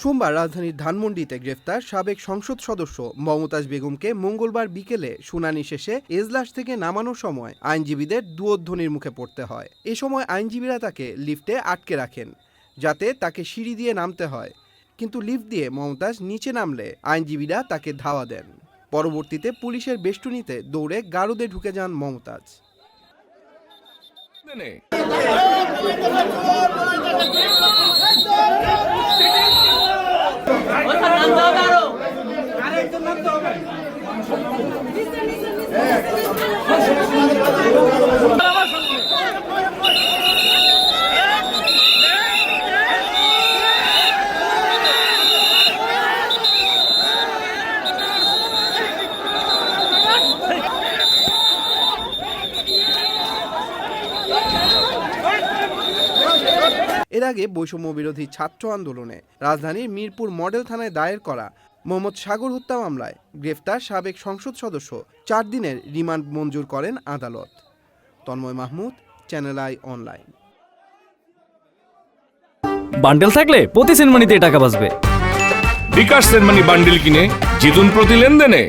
সোমবার রাজধানীর ধানমন্ডিতে গ্রেফতার সাবেক সংসদ সদস্য মমতাজ বেগমকে মঙ্গলবার বিকেলে শুনানি শেষে এজলাস থেকে নামানোর সময় আইনজীবীদের দুয়ধ্বনির মুখে পড়তে হয়। এ সময় আইনজীবীরা তাকে লিফটে আটকে রাখেন যাতে তাকে সিঁড়ি দিয়ে নামতে হয়, কিন্তু লিফট দিয়ে মমতাজ নিচে নামলে আইনজীবীরা তাকে ধাওয়া দেন। পরবর্তীতে পুলিশের বেষ্টনীতে দৌড়ে গারদে ঢুকে যান মমতাজ। এর আগে বৈষম্য বিরোধী ছাত্র আন্দোলনে রাজধানীর মিরপুর মডেল থানায় দায়ের করা মোহাম্মদ সাগর হত্যা মামলায় গ্রেফতার সাবেক সংসদ সদস্য 4 দিনের রিমান্ড মঞ্জুর করেন আদালত। Tanmoy Mahmud, channel I online. Bundle থাকলে প্রতি সেনমানিতে টাকা বাঁচবে। বিকাশ সেনমানি বান্ডেল কিনে জিতুন প্রতি লেনদেনে।